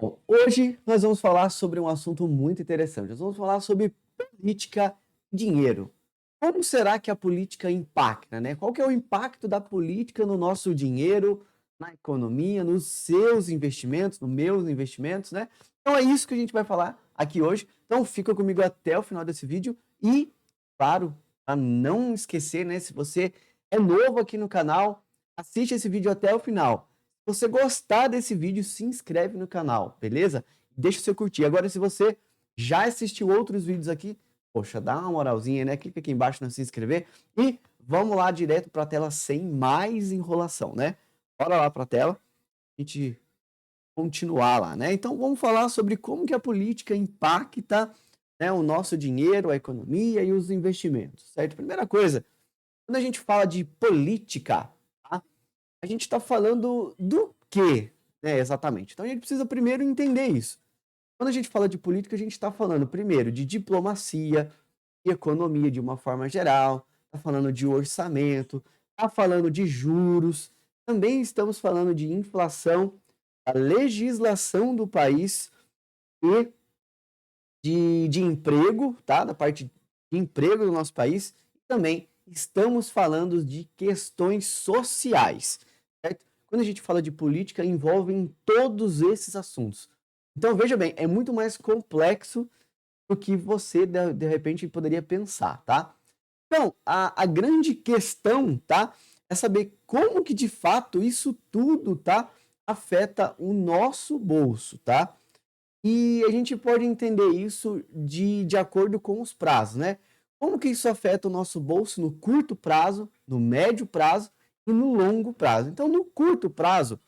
Bom, hoje nós vamos falar sobre um assunto muito interessante. Nós vamos falar sobre política e dinheiro. Como será que a política impacta, né? Qual que é o impacto da política no nosso dinheiro, na economia, nos seus investimentos, nos meus investimentos, né? Então é isso que a gente vai falar aqui hoje. Então fica comigo até o final desse vídeo e, claro, para não esquecer, né? Se você é novo aqui no canal, assiste esse vídeo até o final. Se você gostar desse vídeo, se inscreve no canal, beleza? Deixa o seu curtir. Agora, se você já assistiu outros vídeos aqui, poxa, dá uma moralzinha, né? Clica aqui embaixo no se inscrever e vamos lá direto para a tela sem mais enrolação, né? Bora lá para a tela, a gente continuar lá, né? Então, vamos falar sobre como que a política impacta, né, o nosso dinheiro, a economia e os investimentos, certo? Primeira coisa, quando a gente fala de política, tá? A gente está falando do quê, né, exatamente? Então a gente precisa primeiro entender isso. Quando a gente fala de política, a gente está falando primeiro de diplomacia, de economia de uma forma geral, está falando de orçamento, está falando de juros, também estamos falando de inflação, a legislação do país e de emprego, tá? Da parte de emprego do nosso país, e também estamos falando de questões sociais, certo? Quando a gente fala de política, envolve todos esses assuntos. Então, veja bem, é muito mais complexo do que você, de repente, poderia pensar, tá? Então, a grande questão, tá? É saber como que, de fato, isso tudo, tá? Afeta o nosso bolso, tá? E a gente pode entender isso de acordo com os prazos, né? Como que isso afeta o nosso bolso no curto prazo, no médio prazo e no longo prazo? Então, no curto prazo,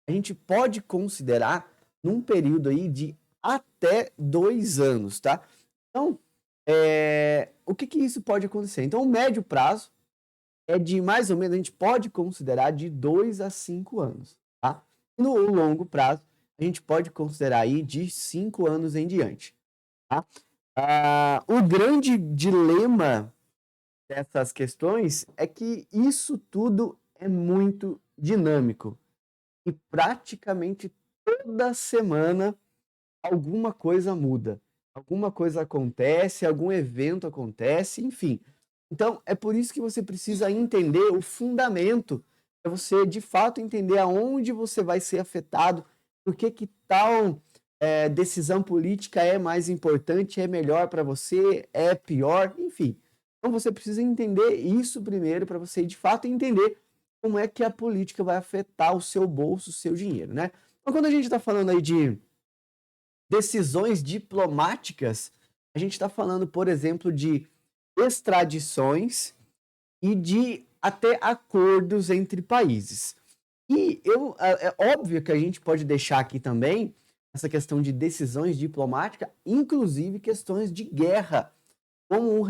a gente pode considerar num período aí de até 2 anos, tá? Então, o que isso pode acontecer? Então, o médio prazo é de mais ou menos, a gente pode considerar de 2 a 5 anos, tá? E no longo prazo, a gente pode considerar aí de 5 anos em diante, tá? O grande dilema dessas questões é que isso tudo é muito dinâmico e praticamente toda semana alguma coisa muda, alguma coisa acontece, algum evento acontece, enfim. Então, é por isso que você precisa entender o fundamento, para você de fato entender aonde você vai ser afetado, por que tal decisão política é mais importante, é melhor para você, é pior, enfim. Então, você precisa entender isso primeiro para você de fato entender como é que a política vai afetar o seu bolso, o seu dinheiro, né? Então, quando a gente está falando aí de decisões diplomáticas, a gente está falando, por exemplo, de extradições e de até acordos entre países. E é óbvio que a gente pode deixar aqui também essa questão de decisões diplomáticas, inclusive questões de guerra, como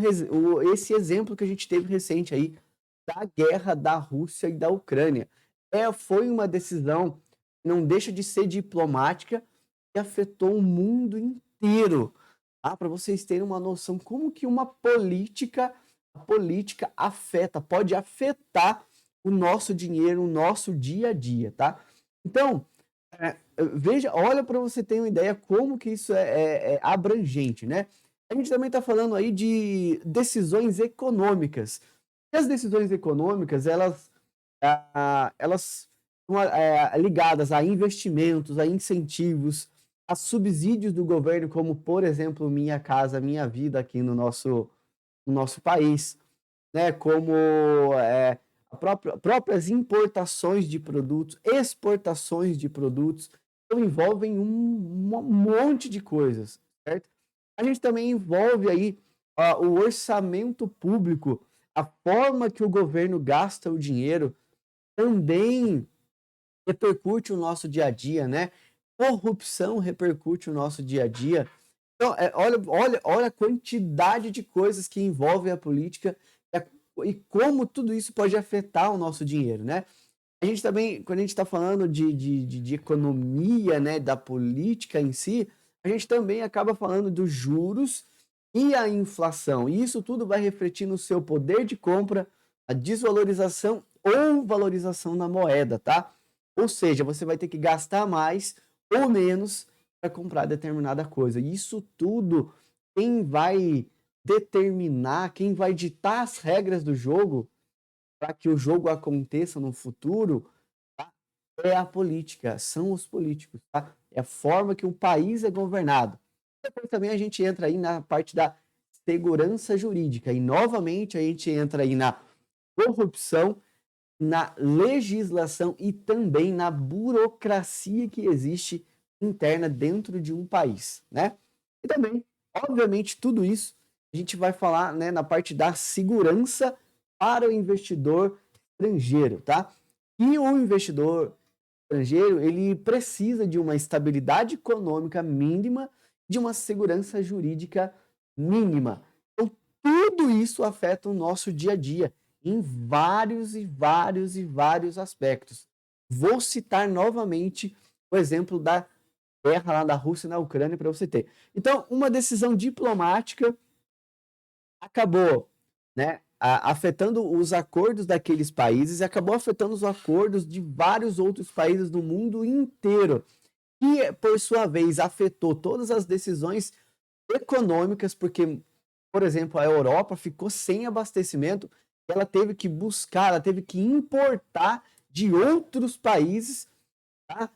esse exemplo que a gente teve recente aí da guerra da Rússia e da Ucrânia. Foi uma decisão que não deixa de ser diplomática e afetou o mundo inteiro. Para vocês terem uma noção como que a política pode afetar o nosso dinheiro, o nosso dia a dia, tá? Então, veja, olha para você ter uma ideia como que isso é abrangente, né? A gente também está falando aí de decisões econômicas. E as decisões econômicas, elas são ligadas a investimentos, a incentivos, a subsídios do governo, como, por exemplo, Minha Casa Minha Vida aqui no nosso país, né? Como próprias importações de produtos, exportações de produtos, então envolvem um monte de coisas, certo? A gente também envolve aí o orçamento público, a forma que o governo gasta o dinheiro também repercute o nosso dia a dia, né? Corrupção repercute o nosso dia a dia. Então, olha a quantidade de coisas que envolvem a política e como tudo isso pode afetar o nosso dinheiro, né? A gente também, quando a gente está falando de economia, né, da política em si, a gente também acaba falando dos juros e a inflação. E isso tudo vai refletir no seu poder de compra, a desvalorização ou valorização da moeda, tá? Ou seja, você vai ter que gastar mais ou menos para comprar determinada coisa. Isso tudo, quem vai determinar, quem vai ditar as regras do jogo para que o jogo aconteça no futuro, tá? É a política, são os políticos, tá? É a forma que um país é governado. Depois também a gente entra aí na parte da segurança jurídica e novamente a gente entra aí na corrupção, na legislação e também na burocracia que existe interna dentro de um país, né? E também, obviamente, tudo isso a gente vai falar, né, na parte da segurança para o investidor estrangeiro, tá? E o investidor estrangeiro, ele precisa de uma estabilidade econômica mínima, de uma segurança jurídica mínima. Então, tudo isso afeta o nosso dia a dia em vários e vários e vários aspectos. Vou citar novamente o exemplo da guerra lá da Rússia na Ucrânia para você ter. Então, uma decisão diplomática acabou, né, afetando os acordos daqueles países e acabou afetando os acordos de vários outros países do mundo inteiro, e por sua vez afetou todas as decisões econômicas, porque, por exemplo, a Europa ficou sem abastecimento, ela teve que buscar, ela teve que importar de outros países, tá?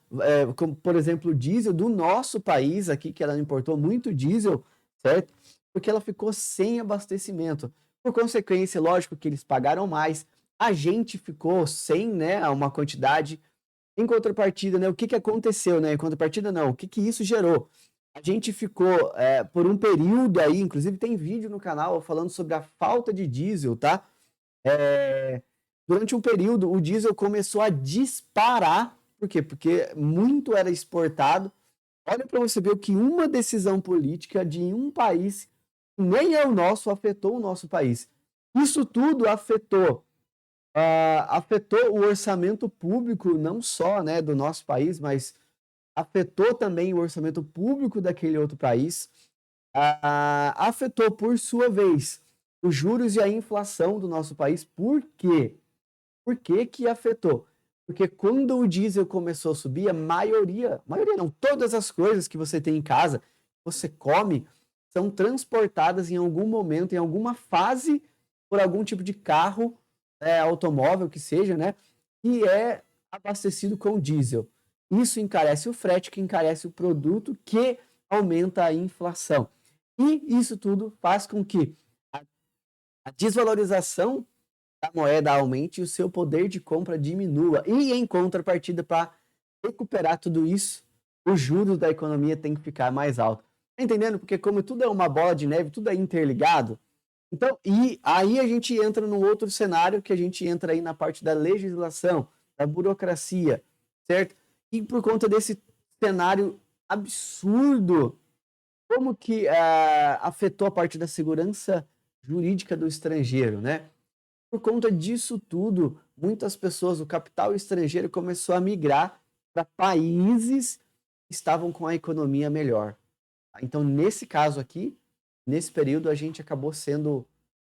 Como, por exemplo, o diesel do nosso país aqui, que ela importou muito diesel, certo? Porque ela ficou sem abastecimento. Por consequência, lógico que eles pagaram mais, a gente ficou sem, né, uma quantidade. Em contrapartida, né, o que aconteceu, né? Em contrapartida, não, o que isso gerou? A gente ficou por um período aí, inclusive tem vídeo no canal falando sobre a falta de diesel, tá? Durante um período, o diesel começou a disparar. Por quê? Porque muito era exportado. Olha para você ver o que uma decisão política de um país, nem é o nosso, afetou o nosso país. Isso tudo afetou o orçamento público, não só, né, do nosso país, mas afetou também o orçamento público daquele outro país. Afetou, por sua vez, os juros e a inflação do nosso país. Por quê? Por que que afetou? Porque quando o diesel começou a subir, a maioria não, todas as coisas que você tem em casa, você come, são transportadas em algum momento, em alguma fase, por algum tipo de carro, automóvel que seja, né? E é abastecido com diesel. Isso encarece o frete, que encarece o produto, que aumenta a inflação. E isso tudo faz com que a desvalorização da moeda aumente e o seu poder de compra diminua. E em contrapartida, para recuperar tudo isso, os juros da economia têm que ficar mais altos. Tá entendendo? Porque como tudo é uma bola de neve, tudo é interligado. Então, e aí a gente entra num outro cenário, que a gente entra aí na parte da legislação, da burocracia, certo? E por conta desse cenário absurdo, como que afetou a parte da segurança jurídica do estrangeiro, né? Por conta disso tudo, muitas pessoas, o capital estrangeiro começou a migrar para países que estavam com a economia melhor. Então, nesse caso aqui, nesse período, a gente acabou sendo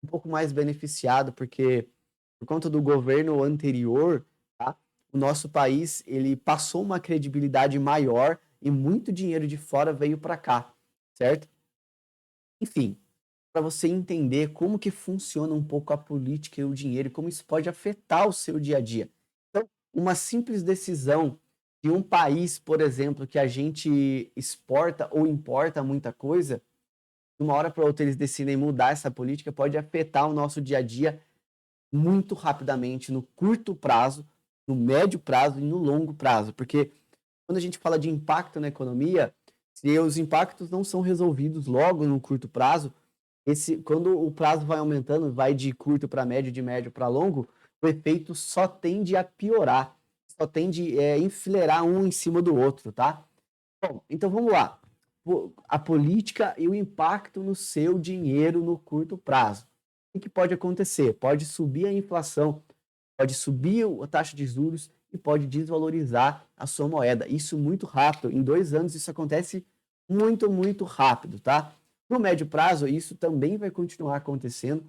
um pouco mais beneficiado, porque por conta do governo anterior, tá, o nosso país ele passou uma credibilidade maior e muito dinheiro de fora veio para cá, certo? Enfim, para você entender como que funciona um pouco a política e o dinheiro e como isso pode afetar o seu dia a dia. Então, uma simples decisão de um país, por exemplo, que a gente exporta ou importa muita coisa, de uma hora para outra eles decidem mudar essa política, pode afetar o nosso dia a dia muito rapidamente, no curto prazo, no médio prazo e no longo prazo. Porque quando a gente fala de impacto na economia, se os impactos não são resolvidos logo no curto prazo, quando o prazo vai aumentando, vai de curto para médio, de médio para longo, o efeito só tende a piorar, só tende a enfileirar um em cima do outro, tá? Bom, então vamos lá. A política e o impacto no seu dinheiro no curto prazo. O que pode acontecer? Pode subir a inflação, pode subir a taxa de juros e pode desvalorizar a sua moeda. Isso muito rápido. Em 2 anos isso acontece muito, muito rápido, tá? No médio prazo, isso também vai continuar acontecendo,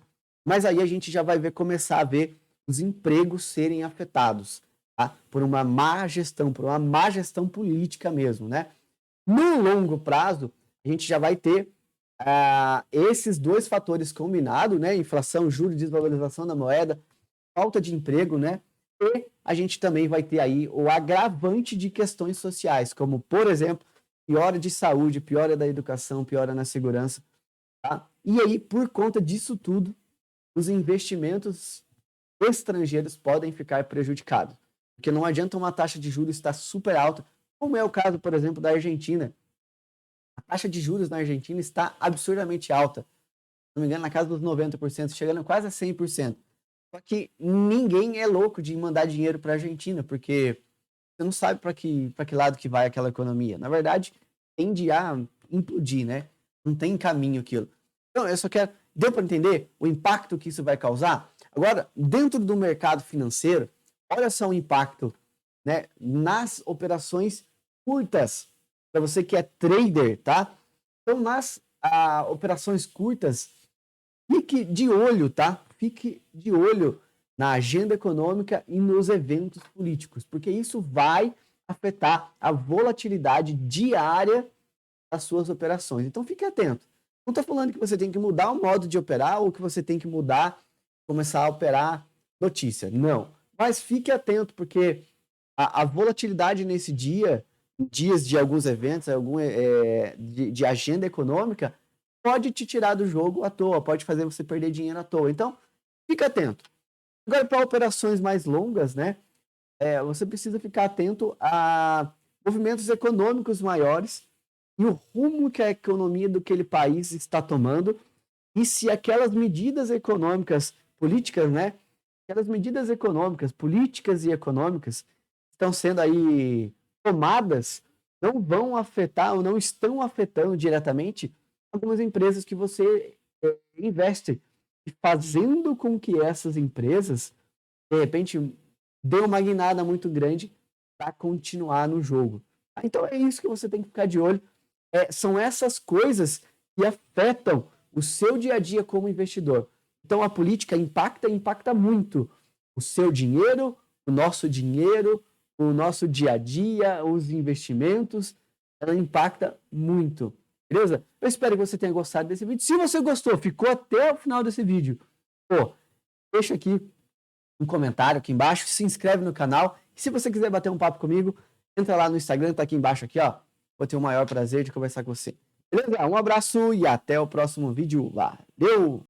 mas aí a gente já vai começar a ver os empregos serem afetados, tá? Por uma má gestão política mesmo, né? No longo prazo, a gente já vai ter esses dois fatores combinados, né? Inflação, juros, desvalorização da moeda, falta de emprego, né? E a gente também vai ter aí o agravante de questões sociais, como, por exemplo, piora de saúde, piora da educação, piora na segurança, tá? E aí, por conta disso tudo, os investimentos estrangeiros podem ficar prejudicados. Porque não adianta uma taxa de juros estar super alta, como é o caso, por exemplo, da Argentina. A taxa de juros na Argentina está absurdamente alta. Se não me engano, na casa dos 90%, chegando quase a 100%. Só que ninguém é louco de mandar dinheiro para a Argentina, porque você não sabe para que lado que vai aquela economia. Na verdade, tende a implodir, né? Não tem caminho aquilo. Então, eu só quero... Deu para entender o impacto que isso vai causar? Agora, dentro do mercado financeiro, olha só o impacto, né, nas operações curtas, para você que é trader, tá? Então, nas operações curtas, fique de olho, tá? Fique de olho na agenda econômica e nos eventos políticos, porque isso vai afetar a volatilidade diária das suas operações. Então, fique atento. Não estou falando que você tem que mudar o modo de operar ou que você tem que mudar, começar a operar notícia. Não. Mas fique atento, porque a volatilidade nesse dia, dias de alguns eventos, de agenda econômica, pode te tirar do jogo à toa, pode fazer você perder dinheiro à toa. Então, fique atento. Agora, para operações mais longas, né? Você precisa ficar atento a movimentos econômicos maiores e o rumo que a economia daquele país está tomando e se aquelas medidas econômicas, políticas, né? Aquelas medidas econômicas, políticas e econômicas estão sendo aí tomadas, não vão afetar ou não estão afetando diretamente algumas empresas que você investe e fazendo com que essas empresas, de repente, dê uma guinada muito grande para continuar no jogo. Então é isso que você tem que ficar de olho. São essas coisas que afetam o seu dia a dia como investidor. Então a política impacta muito o seu dinheiro, o nosso dia a dia, os investimentos, ela impacta muito. Beleza? Eu espero que você tenha gostado desse vídeo. Se você gostou, ficou até o final desse vídeo, deixa aqui um comentário aqui embaixo, se inscreve no canal. E se você quiser bater um papo comigo, entra lá no Instagram, tá aqui embaixo aqui, ó. Vou ter o maior prazer de conversar com você. Beleza? Um abraço e até o próximo vídeo. Valeu!